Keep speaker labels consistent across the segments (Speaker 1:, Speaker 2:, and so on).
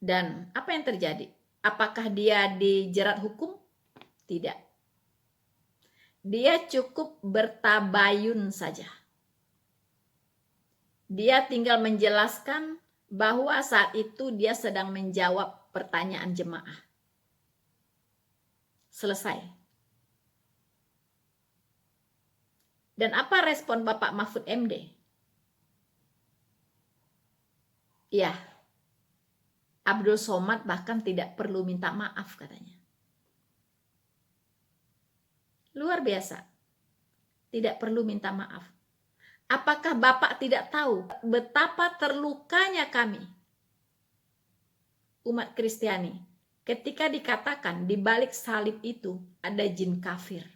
Speaker 1: Dan apa yang terjadi? Apakah dia dijerat hukum? Tidak. Dia cukup bertabayun saja. Dia tinggal menjelaskan bahwa saat itu dia sedang menjawab pertanyaan jemaah. Selesai. Dan apa respon Bapak Mahfud MD? Ya, Abdul Somad bahkan tidak perlu minta maaf katanya. Luar biasa. Tidak perlu minta maaf. Apakah Bapak tidak tahu betapa terlukanya kami, umat Kristiani, ketika dikatakan di balik salib itu ada jin kafir?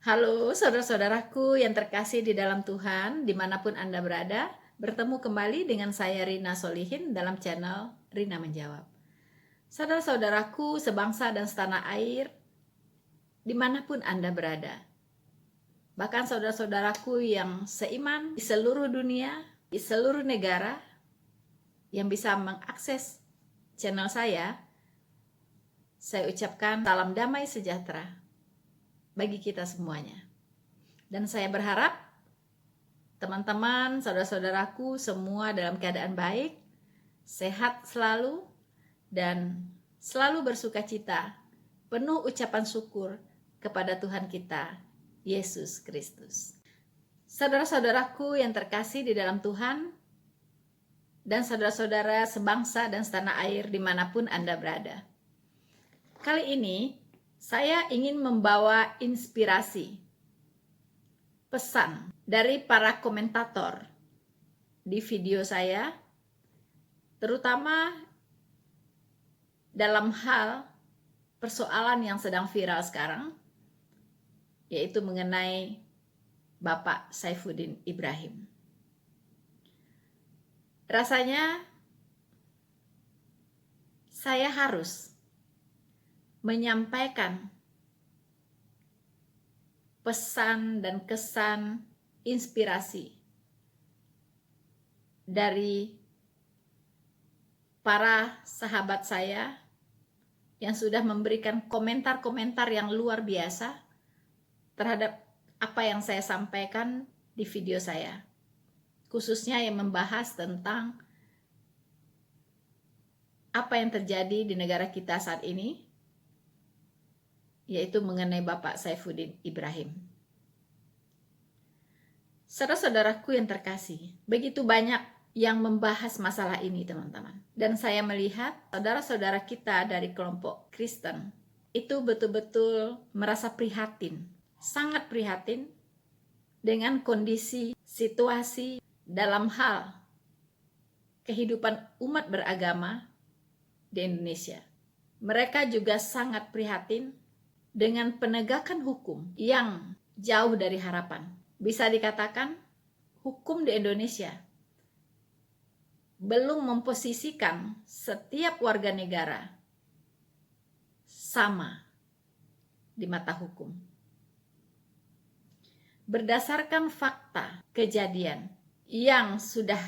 Speaker 1: Halo saudara-saudaraku yang terkasih di dalam Tuhan, dimanapun Anda berada, bertemu kembali dengan saya Rina Solihin dalam channel Rina Menjawab. Saudara-saudaraku sebangsa dan setanah air, dimanapun Anda berada, bahkan saudara-saudaraku yang seiman di seluruh dunia, di seluruh negara, yang bisa mengakses channel saya ucapkan salam damai sejahtera bagi kita semuanya. Dan saya berharap teman-teman, saudara-saudaraku semua dalam keadaan baik, sehat selalu, dan selalu bersuka cita, penuh ucapan syukur kepada Tuhan kita, Yesus Kristus. Saudara-saudaraku yang terkasih di dalam Tuhan, dan saudara-saudara sebangsa dan setanah air dimanapun Anda berada. Kali ini, saya ingin membawa inspirasi, pesan dari para komentator di video saya, terutama dalam hal persoalan yang sedang viral sekarang, yaitu mengenai Bapak Saifuddin Ibrahim. Rasanya saya harus menyampaikan pesan dan kesan inspirasi dari para sahabat saya yang sudah memberikan komentar-komentar yang luar biasa terhadap apa yang saya sampaikan di video saya, khususnya yang membahas tentang apa yang terjadi di negara kita saat ini, yaitu mengenai Bapak Saifuddin Ibrahim. Saudara-saudaraku yang terkasih, begitu banyak yang membahas masalah ini, teman-teman. Dan saya melihat saudara-saudara kita dari kelompok Kristen itu betul-betul merasa prihatin, sangat prihatin dengan kondisi situasi dalam hal kehidupan umat beragama di Indonesia. Mereka juga sangat prihatin dengan penegakan hukum yang jauh dari harapan. Bisa dikatakan hukum di Indonesia belum memposisikan setiap warga negara sama di mata hukum. Berdasarkan fakta kejadian yang sudah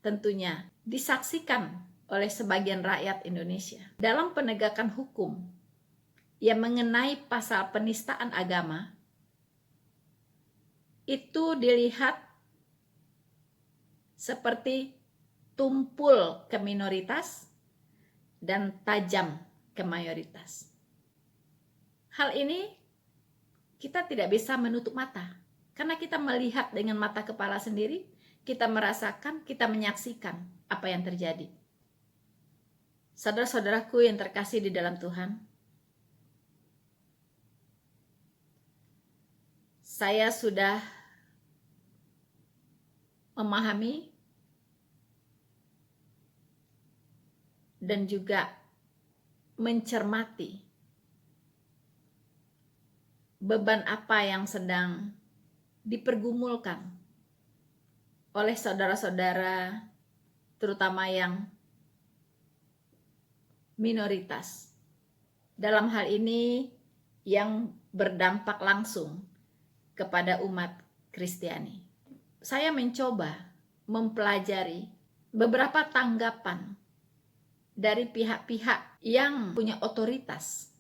Speaker 1: tentunya disaksikan oleh sebagian rakyat Indonesia dalam penegakan hukum yang mengenai pasal penistaan agama, itu dilihat seperti tumpul ke minoritas dan tajam ke mayoritas. Hal ini kita tidak bisa menutup mata, karena kita melihat dengan mata kepala sendiri, kita merasakan, kita menyaksikan apa yang terjadi. Saudara-saudaraku yang terkasih di dalam Tuhan, saya sudah memahami dan juga mencermati beban apa yang sedang dipergumulkan oleh saudara-saudara, terutama yang minoritas. Dalam hal ini yang berdampak langsung kepada umat Kristiani. Saya mencoba mempelajari beberapa tanggapan dari pihak-pihak yang punya otoritas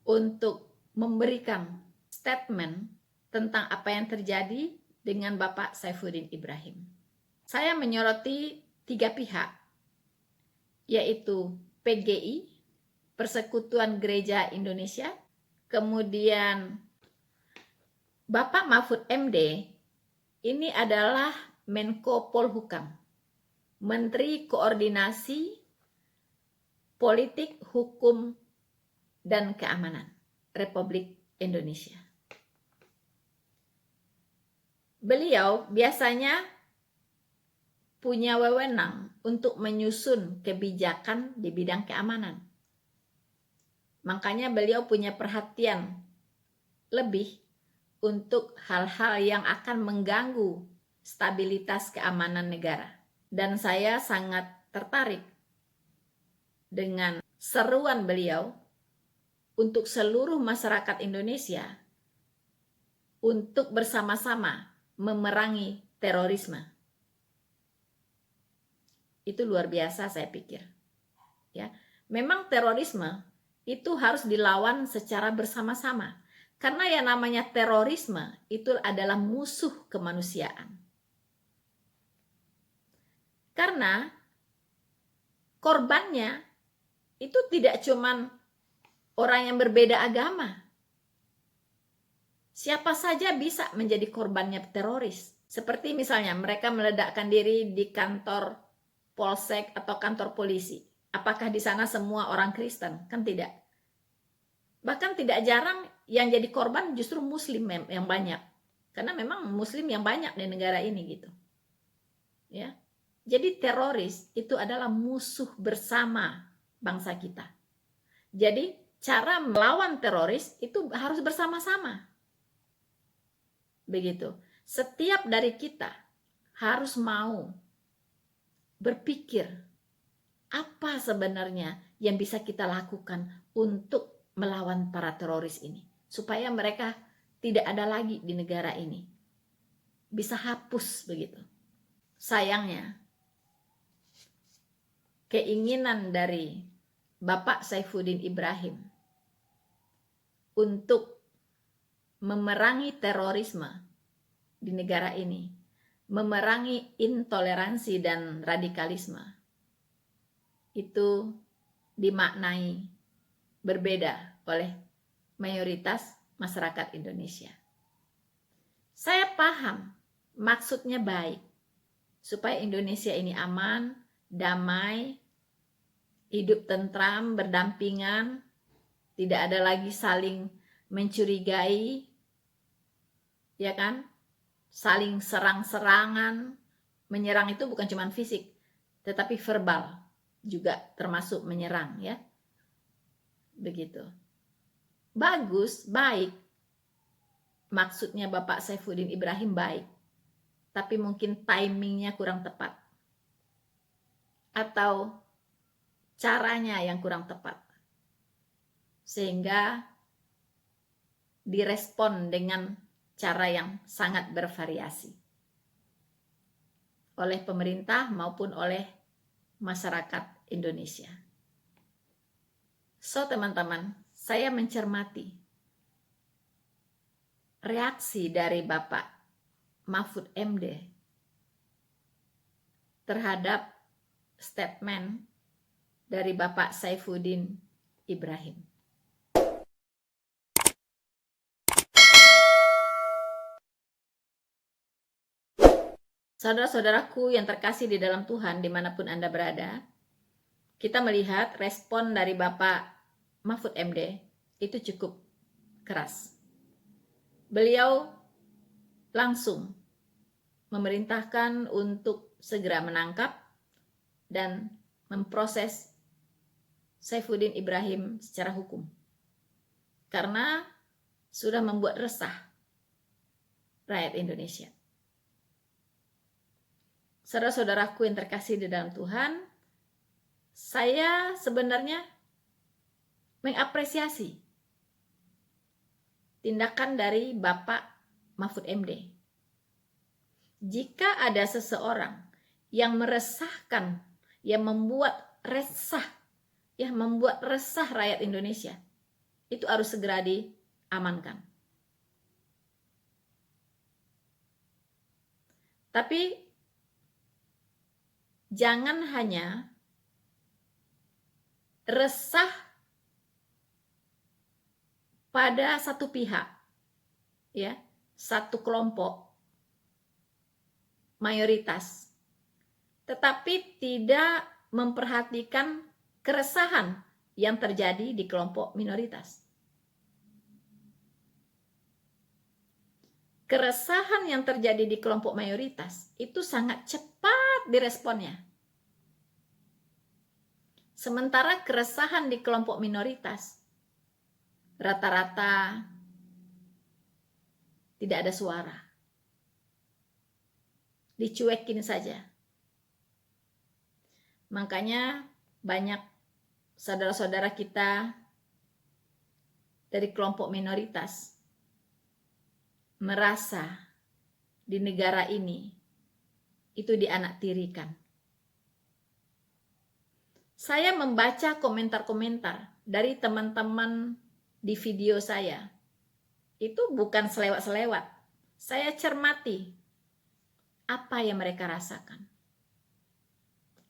Speaker 1: untuk memberikan statement tentang apa yang terjadi dengan Bapak Saifuddin Ibrahim. Saya menyoroti 3 pihak, yaitu PGI, Persekutuan Gereja Indonesia, kemudian Bapak Mahfud MD, ini adalah Menko Polhukam, Menteri Koordinasi Politik, Hukum, dan Keamanan Republik Indonesia. Beliau biasanya punya wewenang untuk menyusun kebijakan di bidang keamanan. Makanya beliau punya perhatian lebih untuk hal-hal yang akan mengganggu stabilitas keamanan negara. Dan saya sangat tertarik dengan seruan beliau untuk seluruh masyarakat Indonesia untuk bersama-sama memerangi terorisme. Itu luar biasa saya pikir. Ya, memang terorisme itu harus dilawan secara bersama-sama. Karena yang namanya terorisme itu adalah musuh kemanusiaan. Karena korbannya itu tidak cuman orang yang berbeda agama. Siapa saja bisa menjadi korbannya teroris. Seperti misalnya mereka meledakkan diri di kantor polsek atau kantor polisi. Apakah di sana semua orang Kristen? Kan tidak. Bahkan tidak jarang yang jadi korban justru Muslim yang banyak. Karena memang Muslim yang banyak di negara ini gitu. Ya. Jadi teroris itu adalah musuh bersama bangsa kita. Jadi cara melawan teroris itu harus bersama-sama. Begitu. Setiap dari kita harus mau berpikir apa sebenarnya yang bisa kita lakukan untuk melawan para teroris ini, supaya mereka tidak ada lagi di negara ini, bisa hapus begitu. Sayangnya keinginan dari Bapak Saifuddin Ibrahim untuk memerangi terorisme di negara ini, memerangi intoleransi dan radikalisme, itu dimaknai berbeda oleh mayoritas masyarakat Indonesia. Saya paham maksudnya baik, supaya Indonesia ini aman, damai, hidup tentram, berdampingan, tidak ada lagi saling mencurigai, ya kan? Saling serang-serangan. Menyerang itu bukan cuma fisik, tetapi verbal juga termasuk menyerang, ya. Begitu. Bagus, baik. Maksudnya Bapak Saifuddin Ibrahim baik, tapi mungkin timingnya kurang tepat. Atau caranya yang kurang tepat. Sehingga direspon dengan cara yang sangat bervariasi. Oleh pemerintah maupun oleh masyarakat Indonesia. So teman-teman, saya mencermati reaksi dari Bapak Mahfud MD terhadap statement dari Bapak Saifuddin Ibrahim. Saudara-saudaraku yang terkasih di dalam Tuhan dimanapun Anda berada, kita melihat respon dari Bapak Mahfud MD itu cukup keras. Beliau langsung memerintahkan untuk segera menangkap dan memproses Saifuddin Ibrahim secara hukum. Karena sudah membuat resah rakyat Indonesia. Saudara-saudaraku yang terkasih di dalam Tuhan, saya sebenarnya mengapresiasi tindakan dari Bapak Mahfud MD. Jika ada seseorang yang meresahkan, yang membuat resah rakyat Indonesia, itu harus segera diamankan. Tapi jangan hanya resah pada satu pihak, ya, satu kelompok mayoritas, tetapi tidak memperhatikan keresahan yang terjadi di kelompok minoritas. Keresahan yang terjadi di kelompok mayoritas itu sangat cepat diresponnya. Sementara keresahan di kelompok minoritas rata-rata tidak ada suara. Dicuekin saja. Makanya banyak saudara-saudara kita dari kelompok minoritas merasa di negara ini itu dianaktirikan. Saya membaca komentar-komentar dari teman-teman di video saya. Itu bukan selewat-selewat. Saya cermati apa yang mereka rasakan.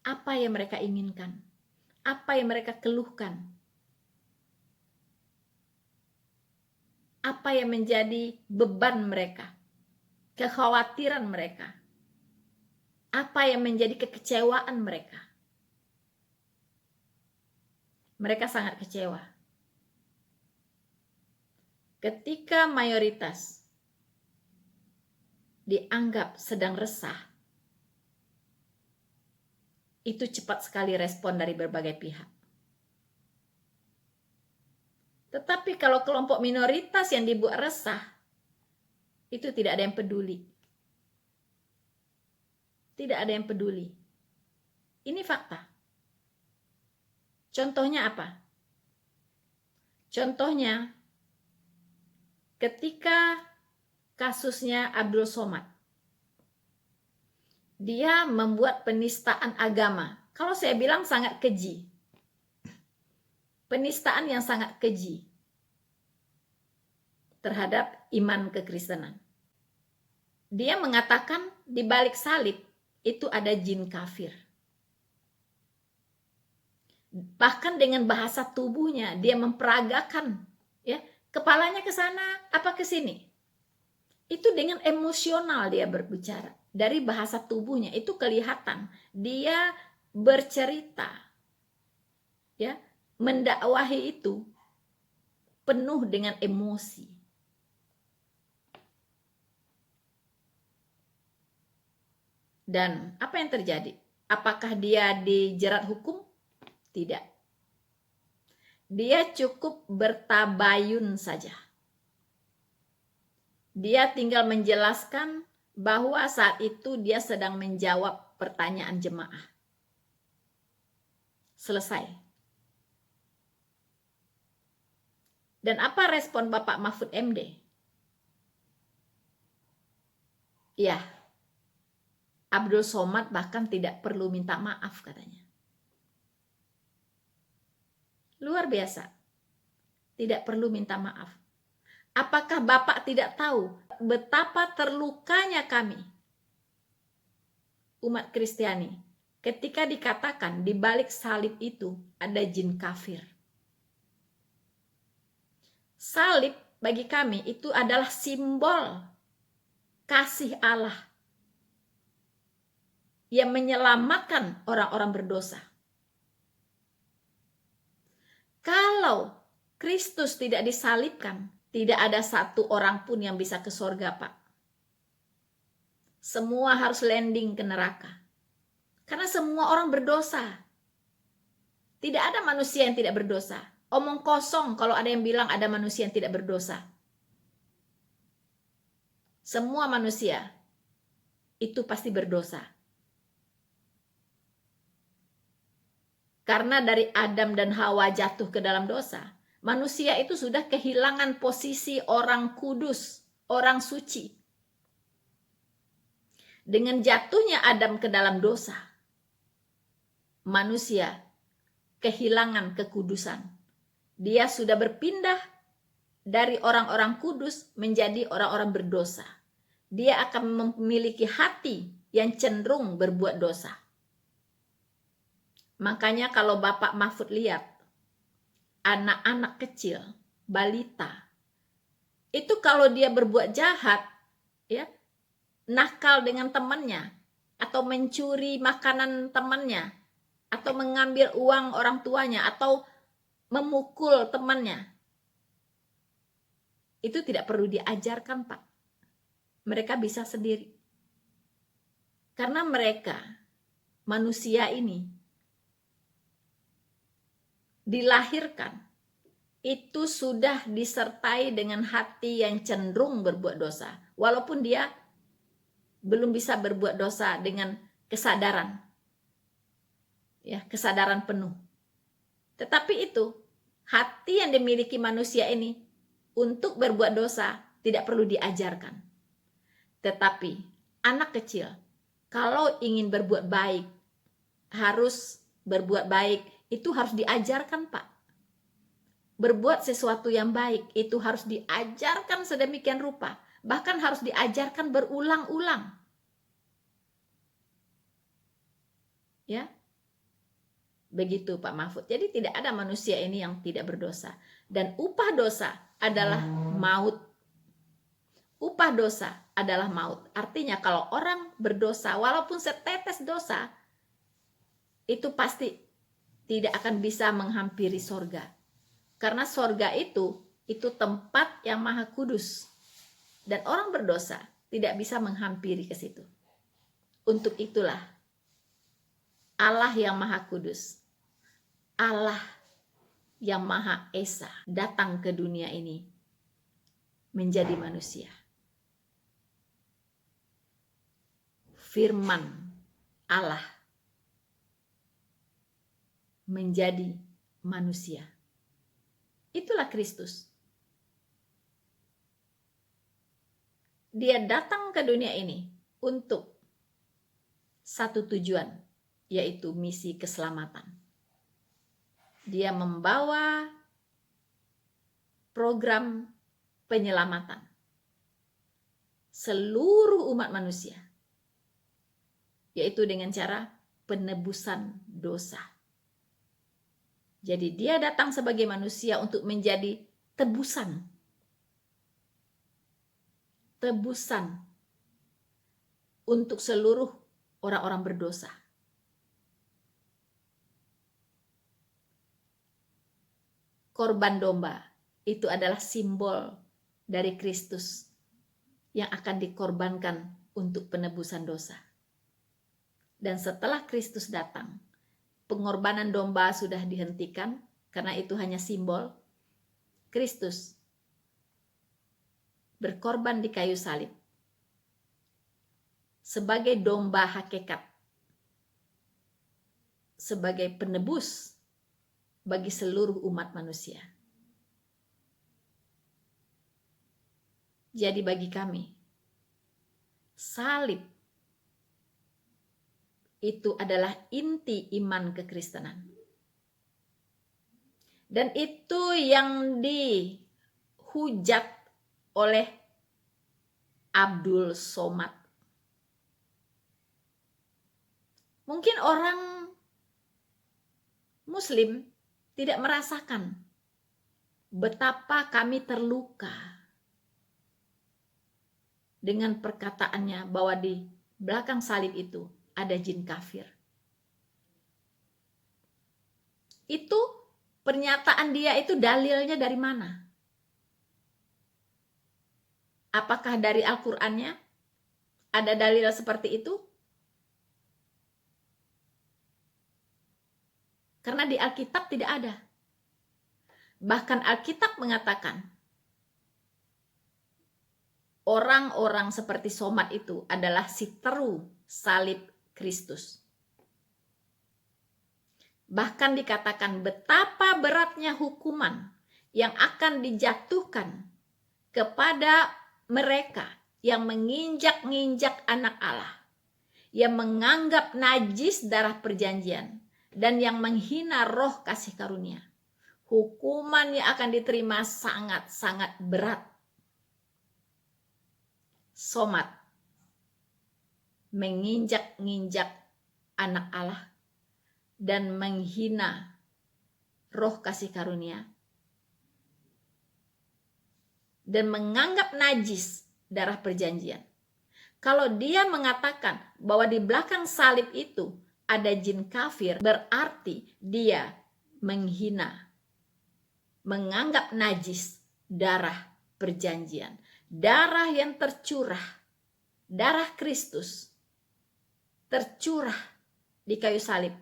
Speaker 1: Apa yang mereka inginkan. Apa yang mereka keluhkan. Apa yang menjadi beban mereka, kekhawatiran mereka, apa yang menjadi kekecewaan mereka. Mereka sangat kecewa. Ketika mayoritas dianggap sedang resah, itu cepat sekali respon dari berbagai pihak. Tetapi kalau kelompok minoritas yang dibuat resah, itu tidak ada yang peduli. Tidak ada yang peduli. Ini fakta. Contohnya apa? Contohnya, ketika kasusnya Abdul Somad, dia membuat penistaan agama. Kalau saya bilang sangat keji. Penistaan yang sangat keji terhadap iman kekristenan. Dia mengatakan di balik salib itu ada jin kafir. Bahkan dengan bahasa tubuhnya dia memperagakan, ya, kepalanya ke sana apa ke sini. Itu dengan emosional dia berbicara. Dari bahasa tubuhnya itu kelihatan dia bercerita, ya, mendakwahi itu penuh dengan emosi. Dan apa yang terjadi? Apakah dia dijerat hukum? Tidak. Dia cukup bertabayun saja. Dia tinggal menjelaskan bahwa saat itu dia sedang menjawab pertanyaan jemaah. Selesai. Dan apa respon Bapak Mahfud MD? Ya, Abdul Somad bahkan tidak perlu minta maaf katanya. Luar biasa. Tidak perlu minta maaf. Apakah Bapak tidak tahu betapa terlukanya kami, umat Kristiani, ketika dikatakan di balik salib itu ada jin kafir? Salib bagi kami itu adalah simbol kasih Allah yang menyelamatkan orang-orang berdosa. Kalau Kristus tidak disalibkan, tidak ada satu orang pun yang bisa ke surga, Pak. Semua harus landing ke neraka. Karena semua orang berdosa. Tidak ada manusia yang tidak berdosa. Omong kosong kalau ada yang bilang ada manusia yang tidak berdosa. semua manusia itu pasti berdosa. Karena dari Adam dan Hawa jatuh ke dalam dosa, manusia itu sudah kehilangan posisi orang kudus, orang suci. Dengan jatuhnya Adam ke dalam dosa, manusia kehilangan kekudusan. Dia sudah berpindah dari orang-orang kudus menjadi orang-orang berdosa. Dia akan memiliki hati yang cenderung berbuat dosa. Makanya kalau Bapak Mahfud lihat anak-anak kecil, balita, itu kalau dia berbuat jahat, ya, nakal dengan temannya, atau mencuri makanan temannya, atau mengambil uang orang tuanya, atau memukul temannya, itu tidak perlu diajarkan, Pak. Mereka bisa sendiri. Karena mereka, manusia ini, dilahirkan itu sudah disertai dengan hati yang cenderung berbuat dosa, walaupun dia belum bisa berbuat dosa dengan kesadaran, ya, kesadaran penuh. Tetapi itu hati yang dimiliki manusia ini untuk berbuat dosa tidak perlu diajarkan. Tetapi anak kecil kalau ingin berbuat baik, harus berbuat baik, itu harus diajarkan, Pak. Berbuat sesuatu yang baik itu harus diajarkan sedemikian rupa, bahkan harus diajarkan berulang-ulang. Ya. Begitu Pak Mahfud. Jadi tidak ada manusia ini yang tidak berdosa, dan upah dosa adalah maut. Upah dosa adalah maut. Artinya kalau orang berdosa, walaupun setetes dosa, itu pasti tidak akan bisa menghampiri sorga. Karena sorga itu tempat yang maha kudus. Dan orang berdosa tidak bisa menghampiri ke situ. Untuk itulah Allah yang maha kudus, Allah yang maha esa datang ke dunia ini menjadi manusia. Firman Allah menjadi manusia. Itulah Kristus. Dia datang ke dunia ini untuk satu tujuan, yaitu misi keselamatan. Dia membawa program penyelamatan seluruh umat manusia, yaitu dengan cara penebusan dosa. Jadi dia datang sebagai manusia untuk menjadi tebusan. Tebusan untuk seluruh orang-orang berdosa. Korban domba itu adalah simbol dari Kristus yang akan dikorbankan untuk penebusan dosa. Dan setelah Kristus datang, pengorbanan domba sudah dihentikan karena itu hanya simbol. Kristus berkorban di kayu salib sebagai domba hakikat, sebagai penebus bagi seluruh umat manusia. Jadi bagi kami, salib itu adalah inti iman kekristenan. Dan itu yang dihujat oleh Abdul Somad. Mungkin orang Muslim tidak merasakan betapa kami terluka dengan perkataannya bahwa di belakang salib itu ada jin kafir. Itu pernyataan dia itu dalilnya dari mana? Apakah dari Al-Qur'annya ada dalil seperti itu? Karena di Alkitab tidak ada. Bahkan Alkitab mengatakan orang-orang seperti Somat itu adalah siteru salib Kristus. Bahkan dikatakan betapa beratnya hukuman yang akan dijatuhkan kepada mereka yang menginjak-injak anak Allah, yang menganggap najis darah perjanjian, dan yang menghina roh kasih karunia. Hukuman yang akan diterima sangat-sangat berat. Somat menginjak-injak anak Allah dan menghina roh kasih karunia dan menganggap najis darah perjanjian. Kalau dia mengatakan bahwa di belakang salib itu ada jin kafir, berarti dia menghina, menganggap najis darah perjanjian, darah yang tercurah, darah Kristus tercurah di kayu salib.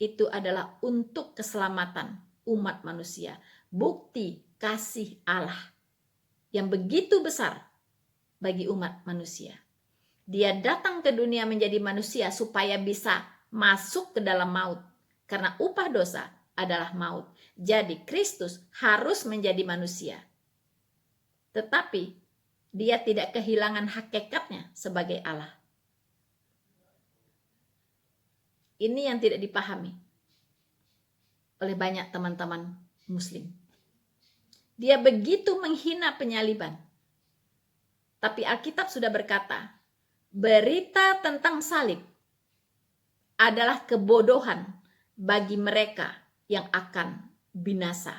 Speaker 1: Itu adalah untuk keselamatan umat manusia. Bukti kasih Allah yang begitu besar bagi umat manusia. Dia datang ke dunia menjadi manusia supaya bisa masuk ke dalam maut. Karena upah dosa adalah maut. Jadi Kristus harus menjadi manusia. Tetapi dia tidak kehilangan hakikatnya sebagai Allah. Ini yang tidak dipahami oleh banyak teman-teman Muslim. Dia begitu menghina penyaliban. Tapi Alkitab sudah berkata, berita tentang salib adalah kebodohan bagi mereka yang akan binasa.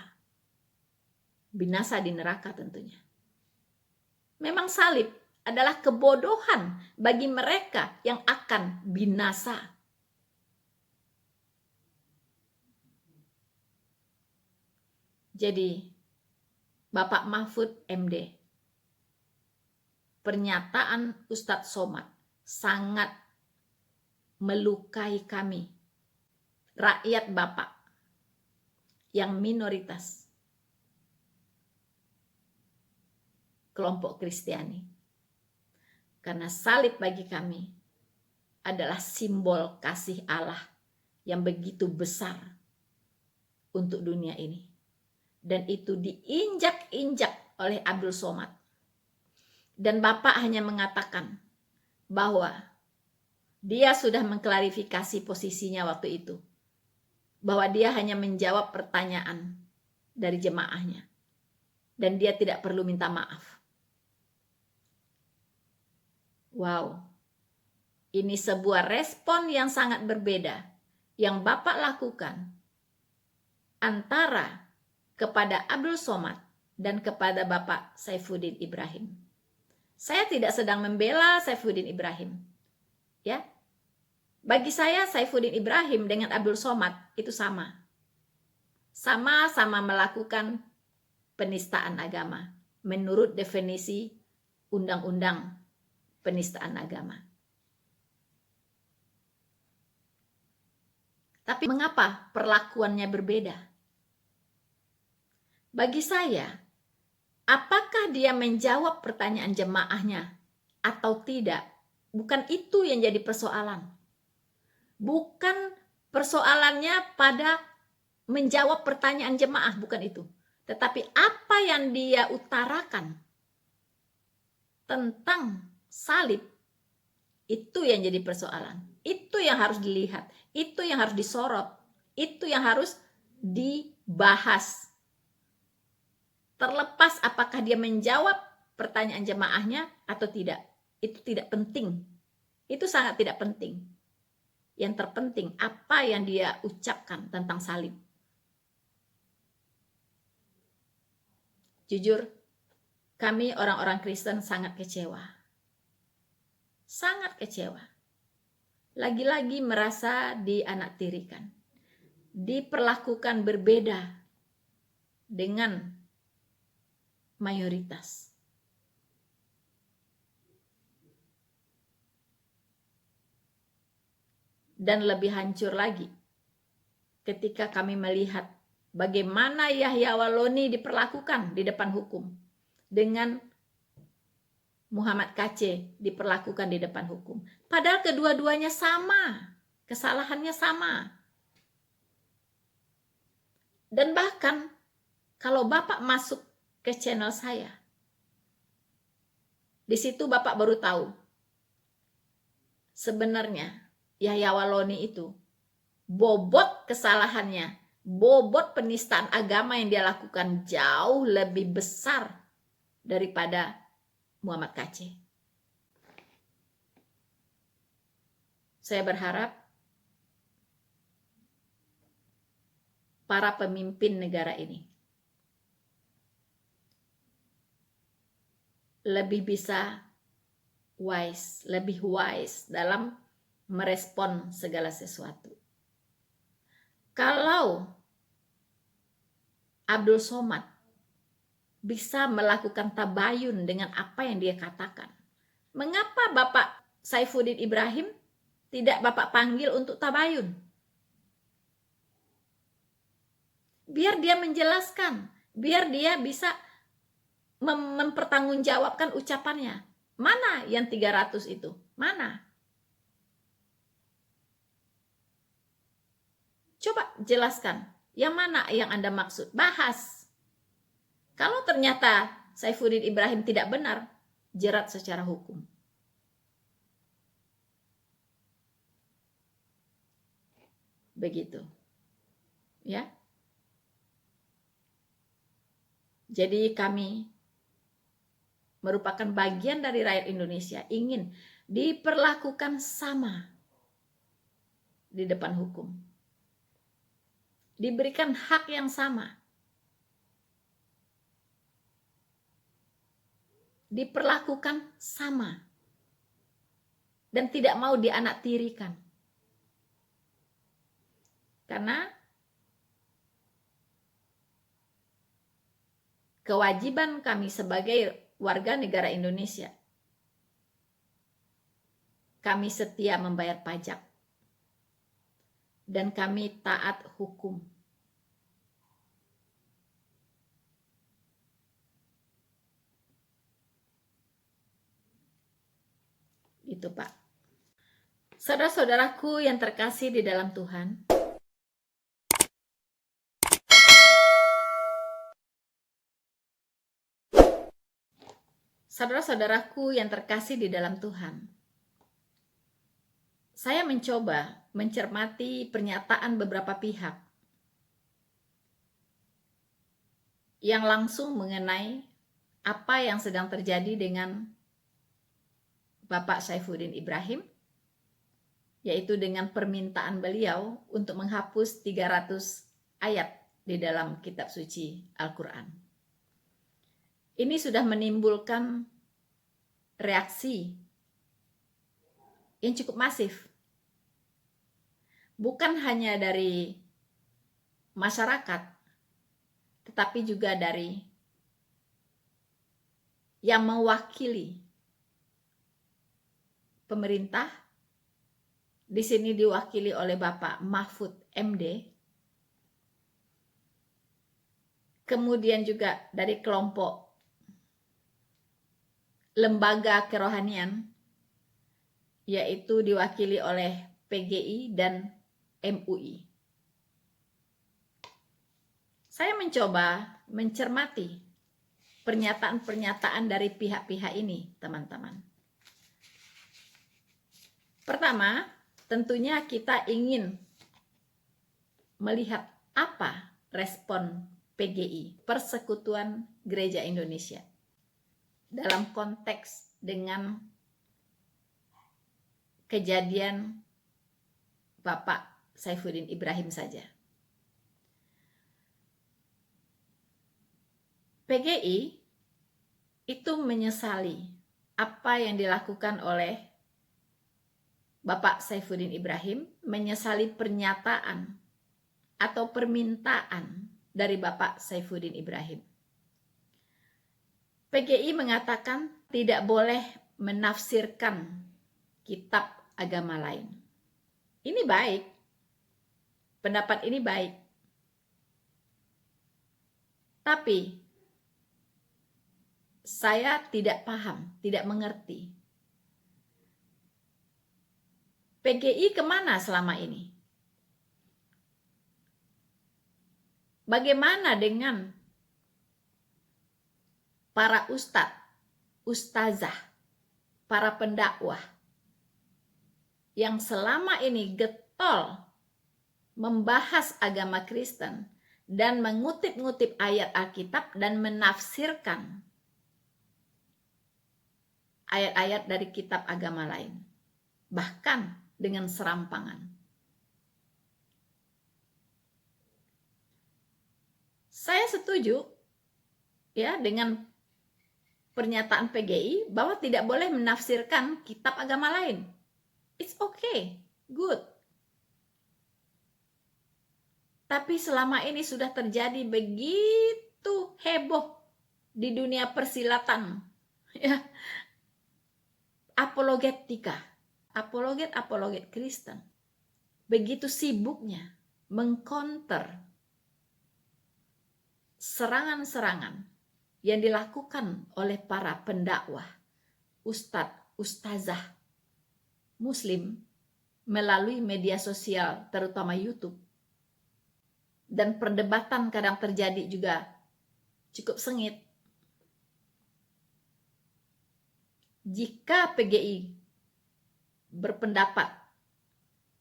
Speaker 1: Binasa di neraka tentunya. Memang salib adalah kebodohan bagi mereka yang akan binasa. Jadi, Bapak Mahfud MD, pernyataan Ustadz Somad sangat melukai kami, rakyat Bapak yang minoritas, kelompok Kristiani. Karena salib bagi kami adalah simbol kasih Allah yang begitu besar untuk dunia ini. Dan itu diinjak-injak oleh Abdul Somad. Dan Bapak hanya mengatakan bahwa dia sudah mengklarifikasi posisinya waktu itu. Bahwa dia hanya menjawab pertanyaan dari jemaahnya. Dan dia tidak perlu minta maaf. Wow. Ini sebuah respon yang sangat berbeda yang Bapak lakukan antara kepada Abdul Somad dan kepada Bapak Saifuddin Ibrahim. Saya tidak sedang membela Saifuddin Ibrahim. Ya. Bagi saya Saifuddin Ibrahim dengan Abdul Somad itu sama. Sama-sama melakukan penistaan agama menurut definisi undang-undang penistaan agama. Tapi mengapa perlakuannya berbeda? Bagi saya, apakah dia menjawab pertanyaan jemaahnya atau tidak? Bukan itu yang jadi persoalan. Bukan persoalannya pada menjawab pertanyaan jemaah, bukan itu. Tetapi apa yang dia utarakan tentang salib, itu yang jadi persoalan. Itu yang harus dilihat, itu yang harus disorot, itu yang harus dibahas. Terlepas apakah dia menjawab pertanyaan jemaahnya atau tidak. Itu tidak penting. Itu sangat tidak penting. Yang terpenting apa yang dia ucapkan tentang salib. Jujur, kami orang-orang Kristen sangat kecewa. Sangat kecewa. Lagi-lagi merasa dianaktirikan. Diperlakukan berbeda dengan mayoritas. Dan lebih hancur lagi ketika kami melihat bagaimana Yahya Waloni diperlakukan di depan hukum dengan Muhammad KC diperlakukan di depan hukum. Padahal kedua-duanya sama, kesalahannya sama. Dan bahkan kalau Bapak masuk ke channel saya, di situ Bapak baru tahu sebenarnya Yahya Waloni itu bobot kesalahannya, bobot penistaan agama yang dia lakukan jauh lebih besar daripada Muhammad KC. Saya berharap para pemimpin negara ini lebih bisa lebih wise dalam merespon segala sesuatu. Kalau Abdul Somad bisa melakukan tabayun dengan apa yang dia katakan, mengapa Bapak Saifuddin Ibrahim tidak Bapak panggil untuk tabayun? Biar dia menjelaskan, biar dia bisa mempertanggungjawabkan ucapannya. Mana yang 300 itu? Mana? Coba jelaskan, yang mana yang Anda maksud? Bahas. Kalau ternyata Saifuddin Ibrahim tidak benar, jerat secara hukum. Begitu. Ya. Jadi kami merupakan bagian dari rakyat Indonesia ingin diperlakukan sama di depan hukum. Diberikan hak yang sama. Diperlakukan sama. Dan tidak mau dianaktirikan. Karena kewajiban kami sebagai warga negara Indonesia, kami setia membayar pajak dan kami taat hukum. Itu Pak. Saudara-saudaraku yang terkasih di dalam Tuhan, saudara-saudaraku yang terkasih di dalam Tuhan, saya mencoba mencermati pernyataan beberapa pihak yang langsung mengenai apa yang sedang terjadi dengan Bapak Saifuddin Ibrahim, yaitu dengan permintaan beliau untuk menghapus 300 ayat di dalam kitab suci Al-Quran. Ini sudah menimbulkan reaksi yang cukup masif. Bukan hanya dari masyarakat, tetapi juga dari yang mewakili pemerintah. Di sini diwakili oleh Bapak Mahfud MD. Kemudian juga dari kelompok lembaga kerohanian, yaitu diwakili oleh PGI dan MUI. Saya mencoba mencermati pernyataan-pernyataan dari pihak-pihak ini, teman-teman. Pertama, tentunya kita ingin melihat apa respon PGI, Persekutuan Gereja Indonesia, dalam konteks dengan kejadian Bapak Saifuddin Ibrahim saja. PGI itu menyesali apa yang dilakukan oleh Bapak Saifuddin Ibrahim, menyesali pernyataan atau permintaan dari Bapak Saifuddin Ibrahim. PGI mengatakan tidak boleh menafsirkan kitab agama lain. Ini baik. Pendapat ini baik. Tapi saya tidak paham, tidak mengerti. PGI kemana selama ini? Bagaimana dengan para ustadz, ustazah, para pendakwah yang selama ini getol membahas agama Kristen dan mengutip-ngutip ayat Alkitab dan menafsirkan ayat-ayat dari kitab agama lain, bahkan dengan serampangan. Saya setuju ya dengan pernyataan PGI bahwa tidak boleh menafsirkan kitab agama lain. It's okay, good. Tapi selama ini sudah terjadi begitu heboh di dunia persilatan, ya, apologetika, apologet Kristen, begitu sibuknya mengcounter serangan-serangan yang dilakukan oleh para pendakwah, ustadz, ustazah Muslim melalui media sosial, terutama YouTube. Dan perdebatan kadang terjadi juga cukup sengit. Jika PGI berpendapat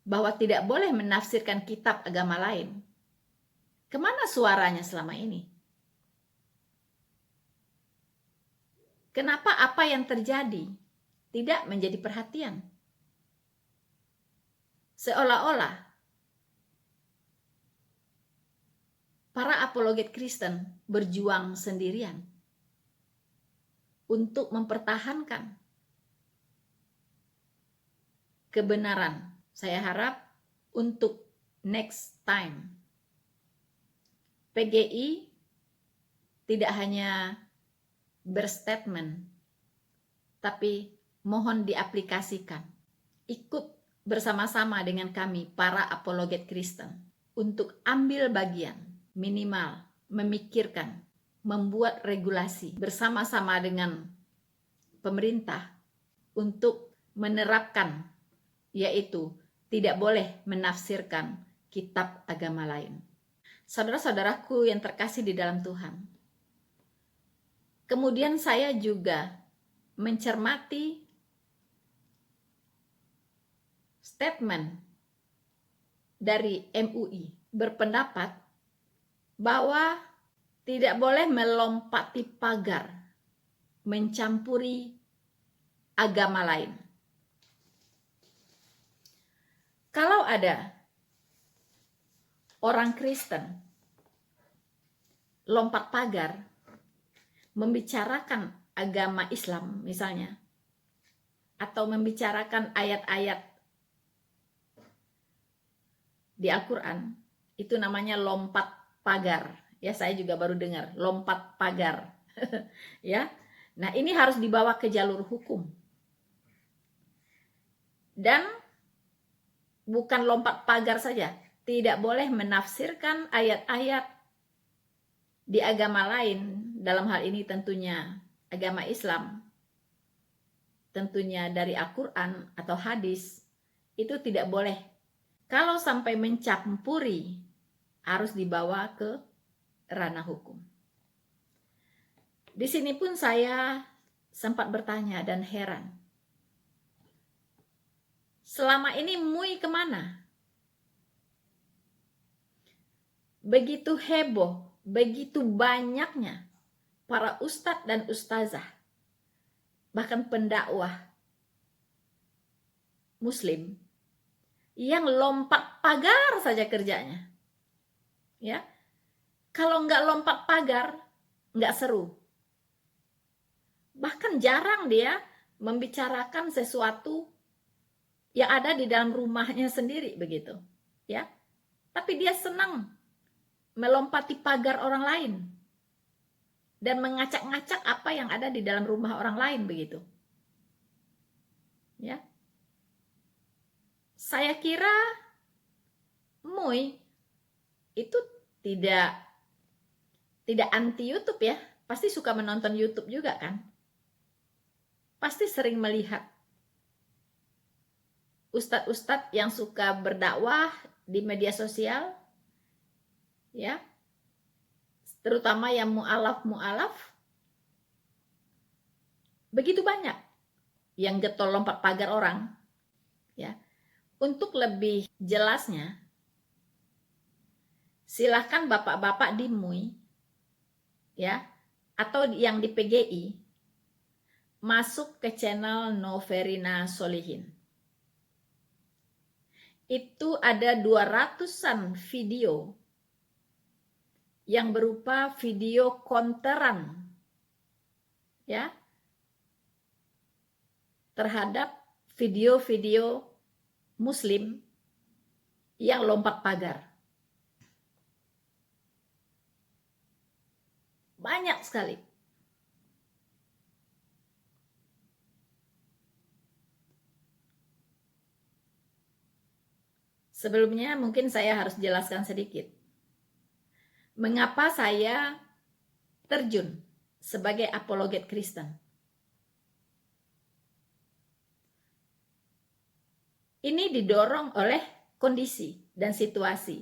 Speaker 1: bahwa tidak boleh menafsirkan kitab agama lain, kemana suaranya selama ini? Kenapa apa yang terjadi tidak menjadi perhatian? Seolah-olah para apologet Kristen berjuang sendirian untuk mempertahankan kebenaran. Saya harap untuk next time PGI tidak hanya berstatement, tapi mohon diaplikasikan. Ikut bersama-sama dengan kami para apologet Kristen untuk ambil bagian, minimal memikirkan, membuat regulasi bersama-sama dengan pemerintah untuk menerapkan, yaitu tidak boleh menafsirkan kitab agama lain. Saudara-saudaraku yang terkasih di dalam Tuhan, kemudian saya juga mencermati statement dari MUI berpendapat bahwa tidak boleh melompati pagar, mencampuri agama lain. Kalau ada orang Kristen lompat pagar membicarakan agama Islam misalnya, atau membicarakan ayat-ayat di Al-Quran, itu namanya lompat pagar. Ya, saya juga baru dengar lompat pagar. Ya. Nah, ini harus dibawa ke jalur hukum. Dan bukan lompat pagar saja, tidak boleh menafsirkan ayat-ayat di agama lain, dalam hal ini tentunya agama Islam, tentunya dari Al-Quran atau hadis, itu tidak boleh. Kalau sampai mencampuri, harus dibawa ke ranah hukum. Di sini pun saya sempat bertanya dan heran. Selama ini MUI kemana? Begitu heboh, begitu banyaknya para ustadz dan ustazah, bahkan pendakwah Muslim yang lompat pagar saja kerjanya. Ya, kalau nggak lompat pagar, nggak seru. Bahkan jarang dia membicarakan sesuatu yang ada di dalam rumahnya sendiri begitu. Ya, tapi dia senang melompati pagar orang lain dan mengacak-ngacak apa yang ada di dalam rumah orang lain begitu. Ya. Saya kira MUI itu tidak anti YouTube ya, pasti suka menonton YouTube juga kan? Pasti sering melihat ustadz-ustadz yang suka berdakwah di media sosial, ya, terutama yang mu'alaf, begitu banyak yang getol lompat pagar orang, ya. Untuk lebih jelasnya, silahkan bapak-bapak di MUI, ya, atau yang di PGI, masuk ke channel Noverina Solihin. Itu ada 200-an video yang berupa video konteran, ya, terhadap video-video Muslim yang lompat pagar. Banyak sekali. Sebelumnya mungkin saya harus jelaskan sedikit. Mengapa saya terjun sebagai apologet Kristen? Ini didorong oleh kondisi dan situasi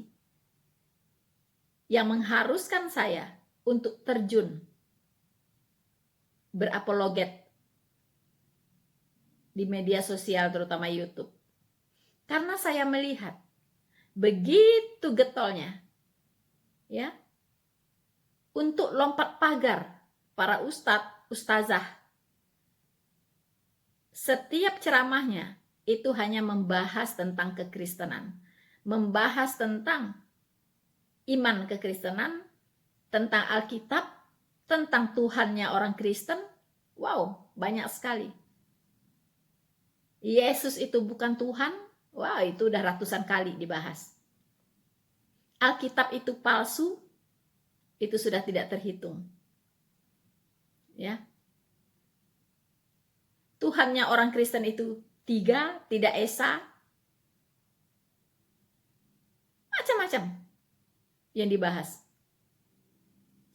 Speaker 1: yang mengharuskan saya untuk terjun berapologet di media sosial, terutama YouTube. Karena saya melihat begitu getolnya, ya, untuk lompat pagar para ustadz, ustazah. Setiap ceramahnya itu hanya membahas tentang kekristenan, membahas tentang iman kekristenan, tentang Alkitab, tentang Tuhannya orang Kristen. Wow, banyak sekali. Yesus itu bukan Tuhan. Wow, itu udah ratusan kali dibahas. Alkitab itu palsu, itu sudah tidak terhitung. Ya. Tuhannya orang Kristen itu 3, tidak esa. Macam-macam yang dibahas.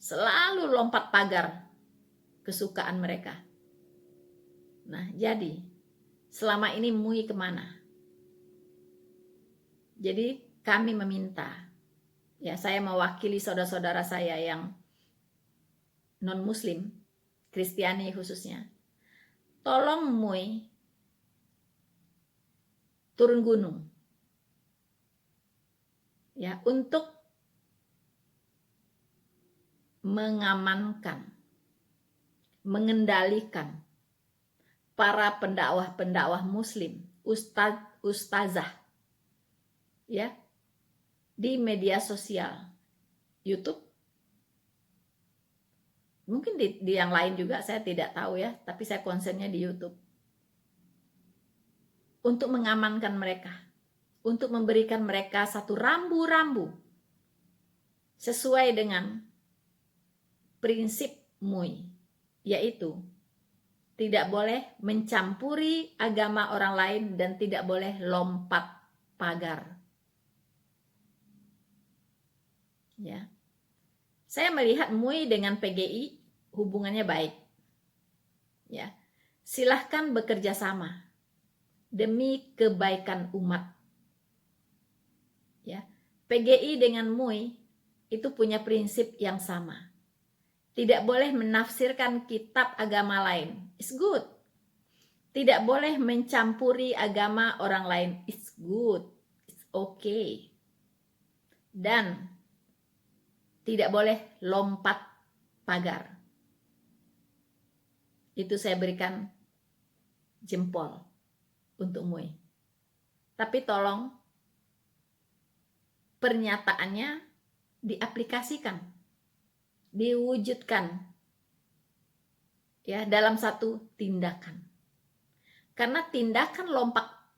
Speaker 1: Selalu lompat pagar kesukaan mereka. Nah, jadi selama ini MUI kemana? Jadi kami meminta, ya, saya mewakili saudara-saudara saya yang non-Muslim, Kristiani khususnya, tolong MUI turun gunung, ya, untuk mengamankan, mengendalikan para pendakwah-pendakwah Muslim, ustazah, ya, di media sosial, YouTube. Mungkin di yang lain juga saya tidak tahu ya, tapi saya konsennya di YouTube. Untuk mengamankan mereka, untuk memberikan mereka satu rambu-rambu sesuai dengan prinsip MUI, yaitu tidak boleh mencampuri agama orang lain dan tidak boleh lompat pagar. Ya. Saya melihat MUI dengan PGI hubungannya baik. Ya. Silahkan bekerja sama demi kebaikan umat. Ya. PGI dengan MUI itu punya prinsip yang sama. Tidak boleh menafsirkan kitab agama lain. It's good. Tidak boleh mencampuri agama orang lain. It's good. It's okay. Dan tidak boleh lompat pagar. Itu saya berikan jempol untuk MUI. Tapi tolong pernyataannya diaplikasikan, diwujudkan, ya, dalam satu tindakan. Karena tindakan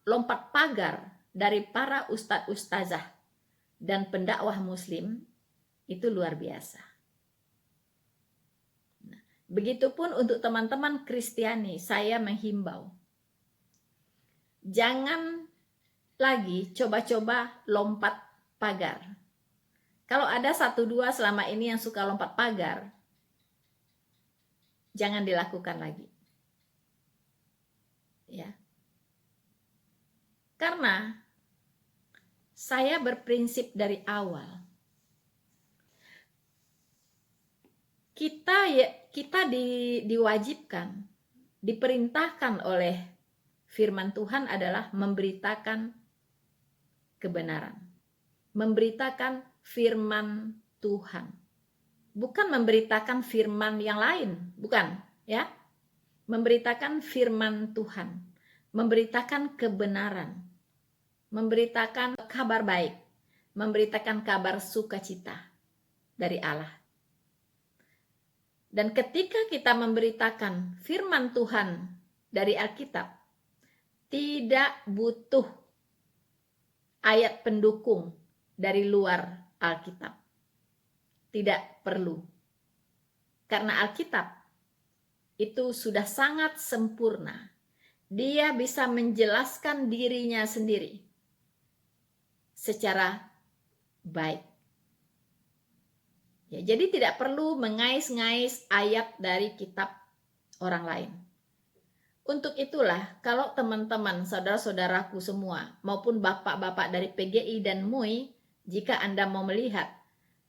Speaker 1: lompat pagar dari para ustadz ustazah dan pendakwah Muslim itu luar biasa. Nah, begitupun untuk teman-teman Kristiani, saya menghimbau, jangan lagi coba-coba lompat pagar. Kalau ada 1-2 selama ini yang suka lompat pagar, jangan dilakukan lagi. Ya. Karena saya berprinsip dari awal, kita diwajibkan, diperintahkan oleh firman Tuhan adalah memberitakan kebenaran, memberitakan firman Tuhan, bukan memberitakan firman yang lain, bukan, ya, memberitakan firman Tuhan, memberitakan kebenaran, memberitakan kabar baik, memberitakan kabar sukacita dari Allah. Dan ketika kita memberitakan firman Tuhan dari Alkitab, tidak butuh ayat pendukung dari luar Alkitab. Tidak perlu. Karena Alkitab itu sudah sangat sempurna. Dia bisa menjelaskan dirinya sendiri secara baik. Ya, jadi tidak perlu mengais-ngais ayat dari kitab orang lain. Untuk itulah kalau teman-teman, saudara-saudaraku semua, maupun bapak-bapak dari PGI dan MUI, jika Anda mau melihat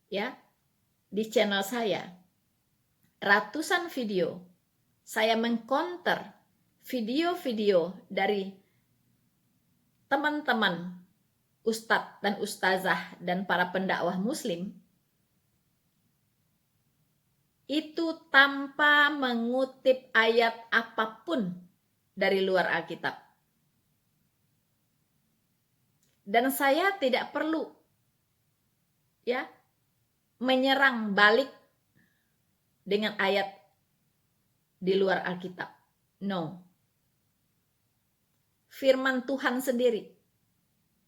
Speaker 1: ya di channel saya, ratusan video saya mengcounter video-video dari teman-teman ustadz dan ustazah dan para pendakwah muslim, itu tanpa mengutip ayat apapun dari luar Alkitab. Dan saya tidak perlu ya menyerang balik dengan ayat di luar Alkitab. No. Firman Tuhan sendiri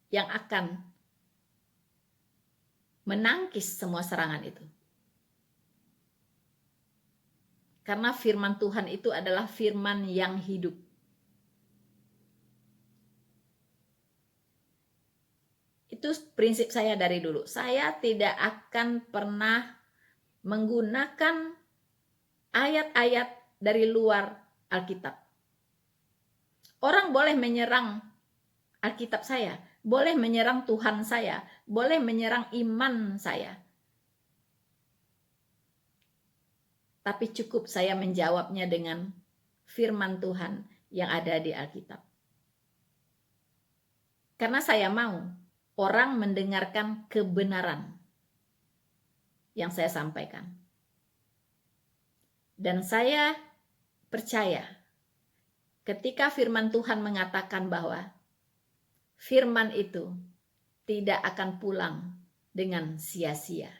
Speaker 1: yang akan menangkis semua serangan itu. Karena firman Tuhan itu adalah firman yang hidup. Itu prinsip saya dari dulu. Saya tidak akan pernah menggunakan ayat-ayat dari luar Alkitab. Orang boleh menyerang Alkitab saya, boleh menyerang Tuhan saya, boleh menyerang iman saya. Tapi cukup saya menjawabnya dengan firman Tuhan yang ada di Alkitab. Karena saya mau orang mendengarkan kebenaran yang saya sampaikan. Dan saya percaya ketika firman Tuhan mengatakan bahwa firman itu tidak akan pulang dengan sia-sia.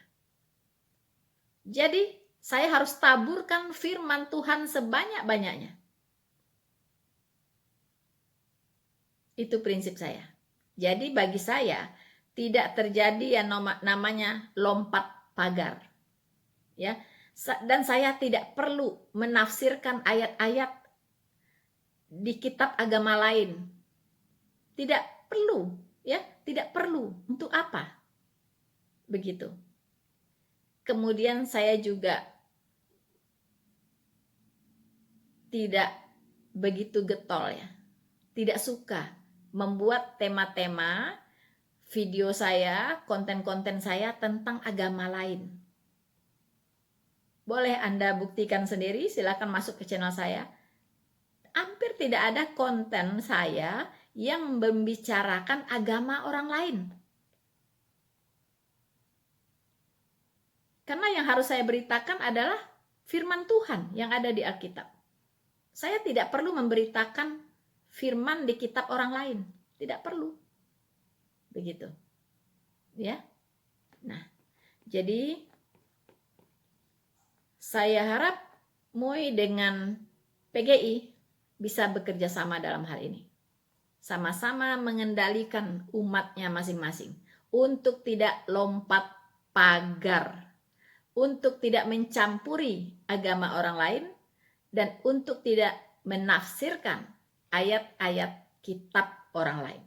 Speaker 1: Jadi saya harus taburkan firman Tuhan sebanyak-banyaknya. Itu prinsip saya. Jadi bagi saya tidak terjadi yang namanya lompat pagar. Ya. Dan saya tidak perlu menafsirkan ayat-ayat di kitab agama lain. Tidak perlu, ya, tidak perlu. Untuk apa? Begitu. Kemudian saya juga tidak begitu getol ya. Tidak suka membuat tema-tema video saya, konten-konten saya tentang agama lain. Boleh Anda buktikan sendiri, silakan masuk ke channel saya. Hampir tidak ada konten saya yang membicarakan agama orang lain. Karena yang harus saya beritakan adalah firman Tuhan yang ada di Alkitab. Saya tidak perlu memberitakan firman di kitab orang lain. Tidak perlu. Begitu. Ya. Nah, jadi saya harap MUI dengan PGI bisa bekerja sama dalam hal ini. Sama-sama mengendalikan umatnya masing-masing untuk tidak lompat pagar, untuk tidak mencampuri agama orang lain, dan untuk tidak menafsirkan ayat-ayat kitab orang lain.